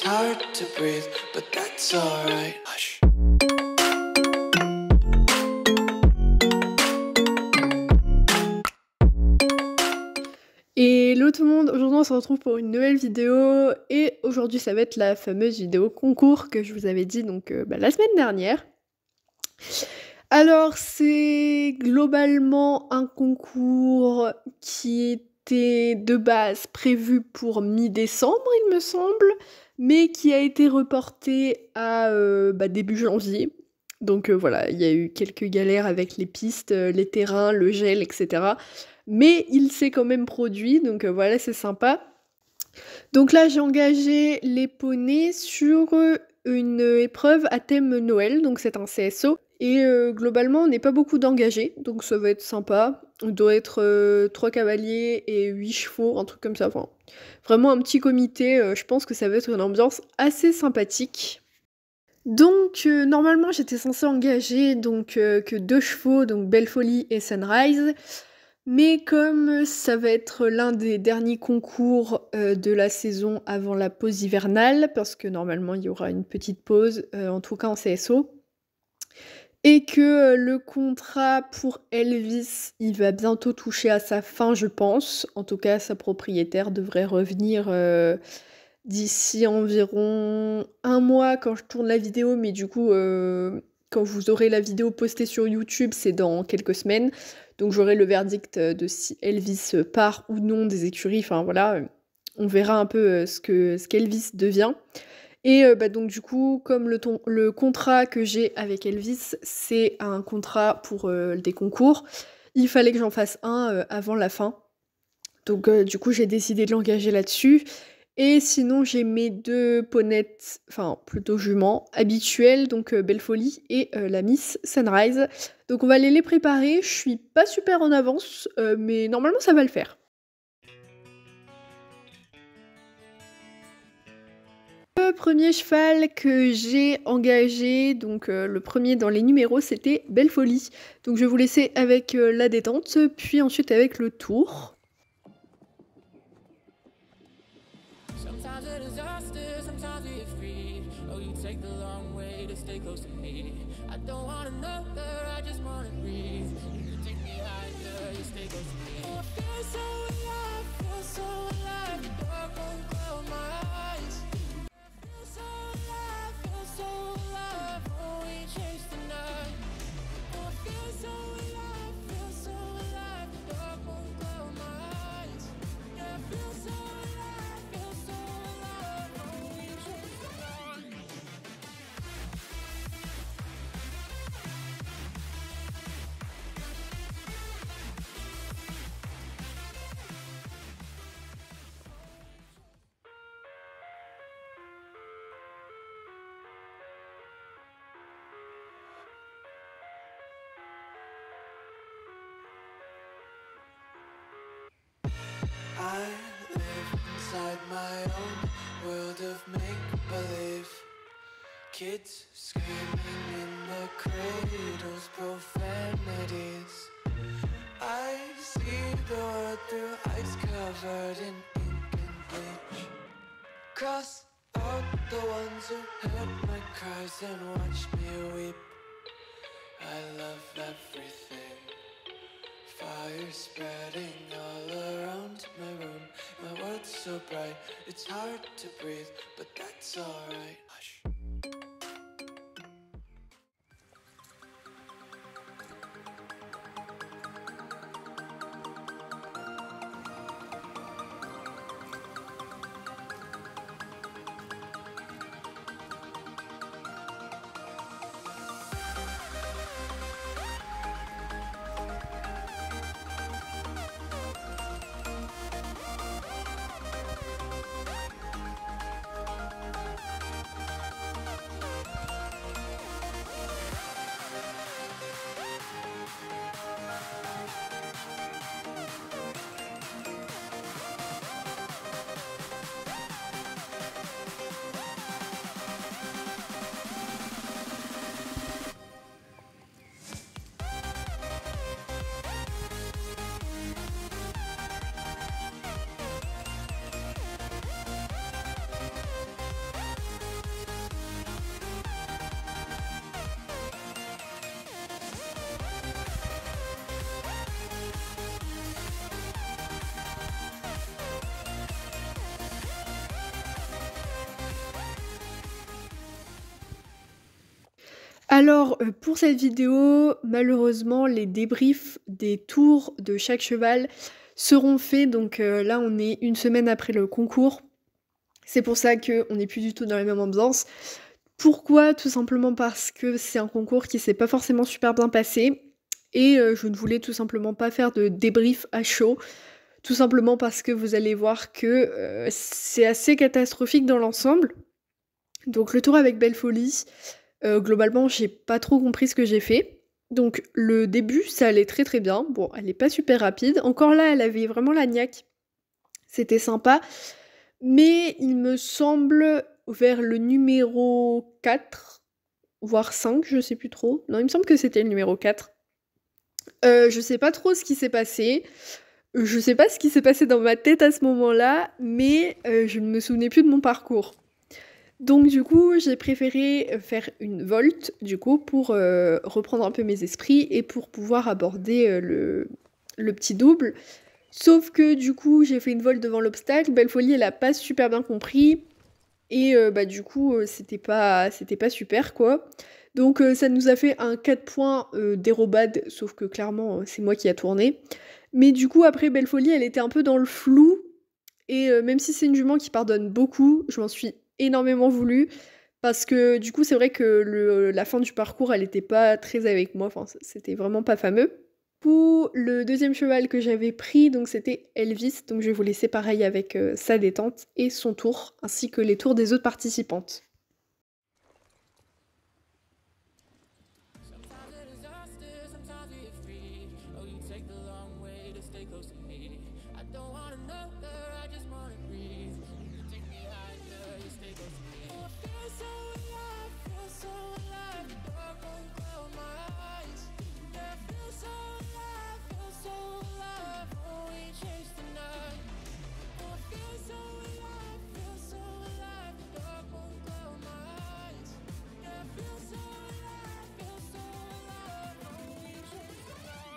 hard to breathe, but that's alright. Hush. Hello tout le monde, aujourd'hui on se retrouve pour une nouvelle vidéo et aujourd'hui ça va être la fameuse vidéo concours que je vous avais dit donc la semaine dernière. Alors c'est globalement un concours qui était de base prévu pour mi-décembre il me semble, mais qui a été reporté à début janvier. Donc voilà, il y a eu quelques galères avec les pistes, les terrains, le gel, etc. Mais il s'est quand même produit, donc voilà, c'est sympa. Donc là, j'ai engagé les poneys sur une épreuve à thème Noël, donc c'est un CSO. Et globalement, on n'est pas beaucoup d'engagés, donc ça va être sympa. On doit être 3 cavaliers et 8 chevaux, un truc comme ça. Enfin, vraiment un petit comité, je pense que ça va être une ambiance assez sympathique. Donc normalement j'étais censée engager que 2 chevaux, donc Belle Folie et Sunrise. Mais comme ça va être l'un des derniers concours de la saison avant la pause hivernale, parce que normalement il y aura une petite pause, en tout cas en CSO, et que le contrat pour Elvis, il va bientôt toucher à sa fin, je pense. En tout cas, sa propriétaire devrait revenir d'ici environ 1 mois quand je tourne la vidéo, mais du coup, quand vous aurez la vidéo postée sur YouTube, c'est dans quelques semaines. Donc j'aurai le verdict de si Elvis part ou non des écuries. Enfin voilà, on verra un peu ce qu'Elvis devient. Et donc du coup, comme le contrat que j'ai avec Elvis, c'est un contrat pour des concours, il fallait que j'en fasse un avant la fin. Donc du coup, j'ai décidé de l'engager là-dessus. Et sinon, j'ai mes 2 ponettes, enfin plutôt juments, habituelles, donc Belle Folie et la Miss Sunrise. Donc on va aller les préparer, je suis pas super en avance, mais normalement ça va le faire. Le premier cheval que j'ai engagé, donc le premier dans les numéros, c'était Belle Folie. Donc je vais vous laisser avec la détente, puis ensuite avec le tour. I live inside my own world of make-believe. Kids screaming in the cradles, profanities. I see the world through ice covered in ink and bleach. Cross out the ones who heard my cries and watched me weep. I love everything. Fire spreading all around my room. My world's so bright, it's hard to breathe, but that's alright. Hush. Alors, pour cette vidéo, malheureusement, les débriefs des tours de chaque cheval seront faits, donc là, on est 1 semaine après le concours. C'est pour ça qu'on n'est plus du tout dans la même ambiance. Pourquoi? Tout simplement parce que c'est un concours qui s'est pas forcément super bien passé et je ne voulais tout simplement pas faire de débrief à chaud. Tout simplement parce que vous allez voir que, c'est assez catastrophique dans l'ensemble. Donc le tour avec Belle Folie, globalement, j'ai pas trop compris ce que j'ai fait. Donc le début, ça allait très, très bien. Bon, elle est pas super rapide. Encore là, elle avait vraiment la niaque. C'était sympa. Mais il me semble vers le numéro 4, voire 5, je sais plus trop. Non, il me semble que c'était le numéro 4. Je sais pas trop ce qui s'est passé. Je sais pas ce qui s'est passé dans ma tête à ce moment-là, mais je ne me souvenais plus de mon parcours. Donc du coup, j'ai préféré faire une volte, du coup, pour reprendre un peu mes esprits et pour pouvoir aborder le petit double. Sauf que du coup, j'ai fait une volte devant l'obstacle. Belle Folie, elle a pas super bien compris. Et bah du coup, c'était pas super, quoi. Donc ça nous a fait un 4 points dérobade, sauf que clairement, c'est moi qui a tourné. Mais du coup, après Belle Folie, elle était un peu dans le flou. Et même si c'est une jument qui pardonne beaucoup, je m'en suis énormément voulu. Parce que du coup, c'est vrai que la fin du parcours, elle était pas très avec moi. Enfin, c'était vraiment pas fameux. Pour le deuxième cheval que j'avais pris, donc c'était Elvis. Donc je vais vous laisser pareil avec sa détente et son tour, ainsi que les tours des autres participantes. Sometimes a disaster, sometimes we get free. Oh, you take the long way to stay close to me. I don't want another, I just wanna breathe. You take me higher, you stay close to me. Oh, I feel so alive, feel so alive. The dark won't cloud my eyes. Yeah, I feel so alive, feel so alive. Oh, we chase the night. Oh, I feel so alive, feel so alive. The dark won't cloud my eyes. Yeah, I feel so alive, feel so alive. Oh, we chase the night.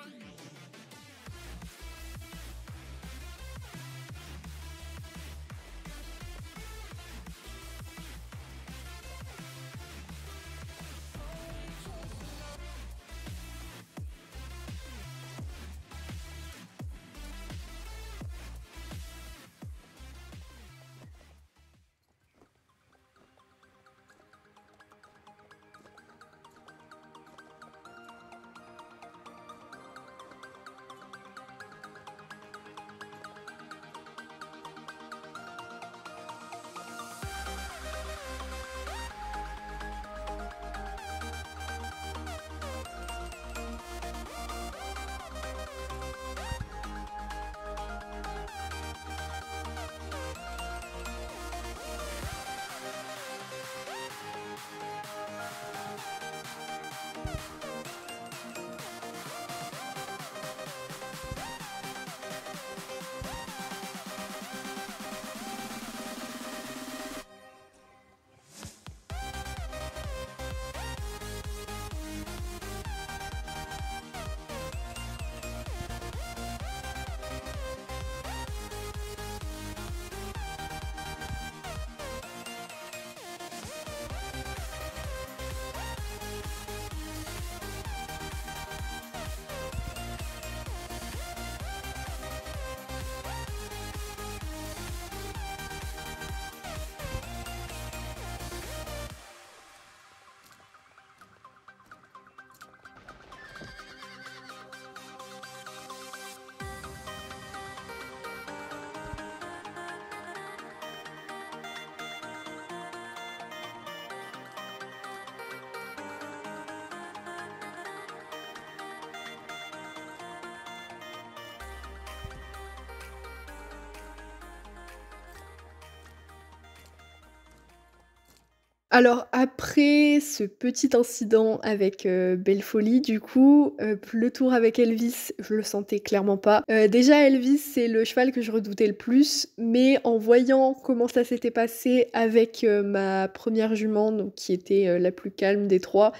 Alors après ce petit incident avec, Belle Folie du coup, le tour avec Elvis, je le sentais clairement pas. Déjà Elvis, c'est le cheval que je redoutais le plus, mais en voyant comment ça s'était passé avec, ma première jument, donc qui était, la plus calme des 3,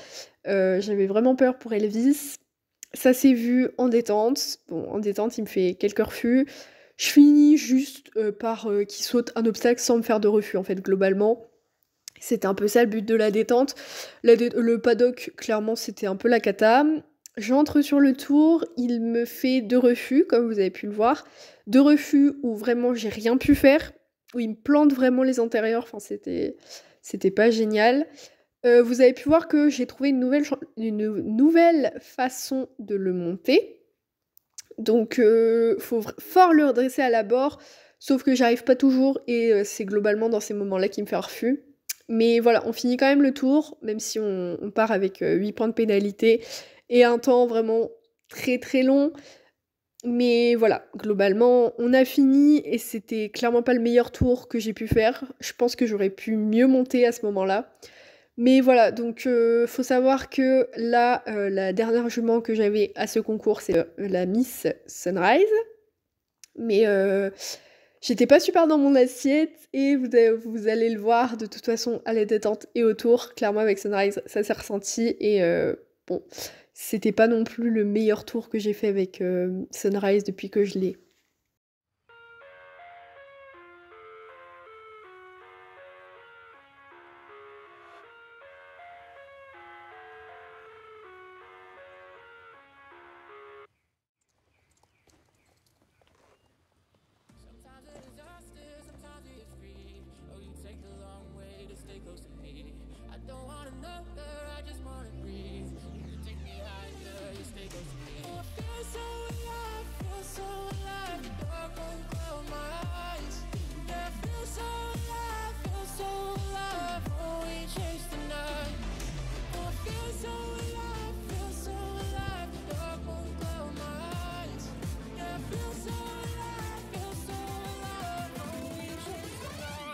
j'avais vraiment peur pour Elvis. Ça s'est vu en détente. Bon, en détente, il me fait quelques refus. Je finis juste, par, qu'il saute un obstacle sans me faire de refus, en fait, globalement. C'était un peu ça le but de la détente. Le paddock, clairement, c'était un peu la cata. J'entre sur le tour, il me fait 2 refus, comme vous avez pu le voir. 2 refus où vraiment j'ai rien pu faire, où il me plante vraiment les antérieurs, enfin c'était pas génial. Vous avez pu voir que j'ai trouvé une nouvelle façon de le monter. Donc faut fort le redresser à l'abord, sauf que j'arrive pas toujours et c'est globalement dans ces moments-là qu'il me fait un refus. Mais voilà, on finit quand même le tour, même si on part avec 8 points de pénalité et un temps vraiment très très long. Mais voilà, globalement, on a fini et c'était clairement pas le meilleur tour que j'ai pu faire. Je pense que j'aurais pu mieux monter à ce moment-là. Mais voilà, donc faut savoir que là, la dernière jument que j'avais à ce concours, c'est la Miss Sunrise. Mais j'étais pas super dans mon assiette et vous allez le voir de toute façon à la détente et autour. Clairement avec Sunrise, ça s'est ressenti et bon, c'était pas non plus le meilleur tour que j'ai fait avec Sunrise depuis que je l'ai. Sometimes a disaster, sometimes it's free. Oh, you take the long way to stay close to me. I don't want another, I just wanna breathe. You take me higher, you stay close to me. Oh, I feel so alive, feel so alive. Dark won't cloud my eyes. Yeah, I feel so alive, feel so alive. Oh, we chase the night. Oh, I feel so alive, feel so alive. Dark won't cloud my eyes. Yeah, I feel so alive, feel so alive. Oh, we chase the night.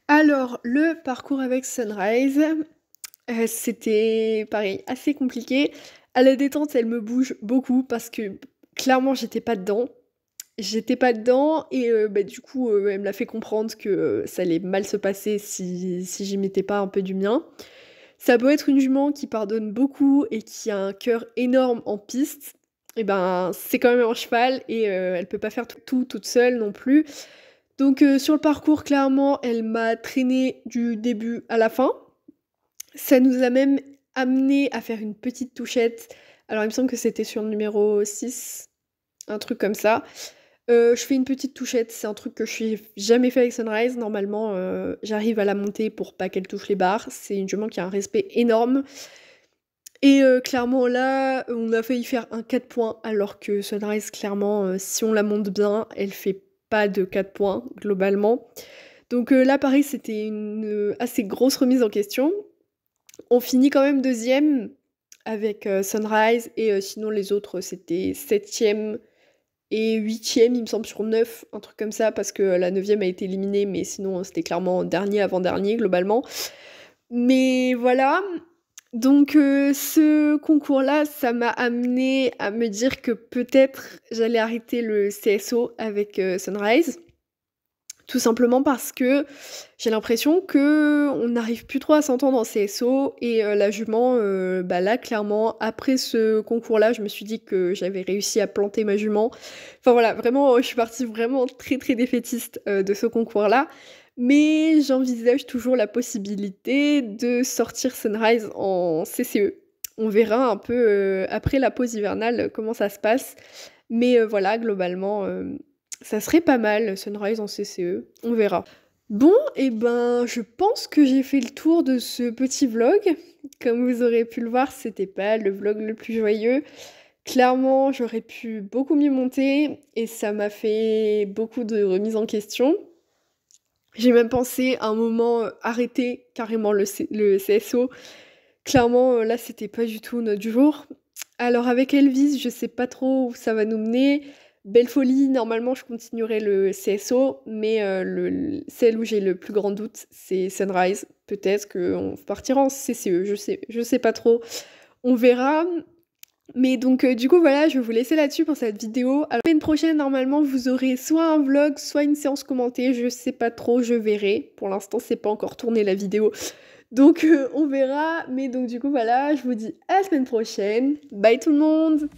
Alors, le parcours avec Sunrise, c'était pareil, assez compliqué. À la détente, elle me bouge beaucoup parce que clairement, j'étais pas dedans. J'étais pas dedans et bah, du coup, elle me l'a fait comprendre que ça allait mal se passer si j'y mettais pas un peu du mien. Ça peut être une jument qui pardonne beaucoup et qui a un cœur énorme en piste, et ben, c'est quand même un cheval et elle peut pas faire tout toute seule non plus. Donc sur le parcours, clairement, elle m'a traînée du début à la fin. Ça nous a même amené à faire une petite touchette. Alors il me semble que c'était sur le numéro 6, un truc comme ça. Je fais une petite touchette, c'est un truc que je n'ai jamais fait avec Sunrise. Normalement, j'arrive à la monter pour pas qu'elle touche les barres. C'est une jument qui a un respect énorme. Et clairement là, on a failli faire un 4 points alors que Sunrise, clairement, si on la monte bien, elle fait pas de 4 points globalement. Donc là, pareil, c'était une assez grosse remise en question. On finit quand même deuxième avec Sunrise et sinon les autres, c'était septième et huitième, il me semble, sur 9, un truc comme ça, parce que la neuvième a été éliminée, mais sinon c'était clairement dernier, avant-dernier, globalement. Mais voilà, donc ce concours-là, ça m'a amené à me dire que peut-être j'allais arrêter le CSO avec Sunrise. Tout simplement parce que j'ai l'impression que on n'arrive plus trop à s'entendre en CSO et la jument, bah, là, clairement, après ce concours-là, je me suis dit que j'avais réussi à planter ma jument. Enfin voilà, vraiment, je suis partie vraiment très, très défaitiste, de ce concours-là. Mais j'envisage toujours la possibilité de sortir Sunrise en CCE. On verra un peu, après la pause hivernale, comment ça se passe. Mais voilà, globalement, ça serait pas mal, Sunrise en CCE, on verra. Bon, et ben, je pense que j'ai fait le tour de ce petit vlog. Comme vous aurez pu le voir, c'était pas le vlog le plus joyeux. Clairement, j'aurais pu beaucoup mieux monter et ça m'a fait beaucoup de remises en question. J'ai même pensé à un moment arrêter carrément le CSO. Clairement, là, c'était pas du tout notre jour. Alors avec Elvis, je sais pas trop où ça va nous mener. Belle Folie, normalement, je continuerai le CSO, mais celle où j'ai le plus grand doute, c'est Sunrise. Peut-être qu'on partira en CCE, je sais pas trop. On verra. Mais donc, du coup, voilà, je vais vous laisser là-dessus pour cette vidéo. Alors, la semaine prochaine, normalement, vous aurez soit un vlog, soit une séance commentée. Je sais pas trop, je verrai. Pour l'instant, c'est pas encore tourné la vidéo. Donc, on verra. Mais donc, du coup, voilà, je vous dis à la semaine prochaine. Bye tout le monde!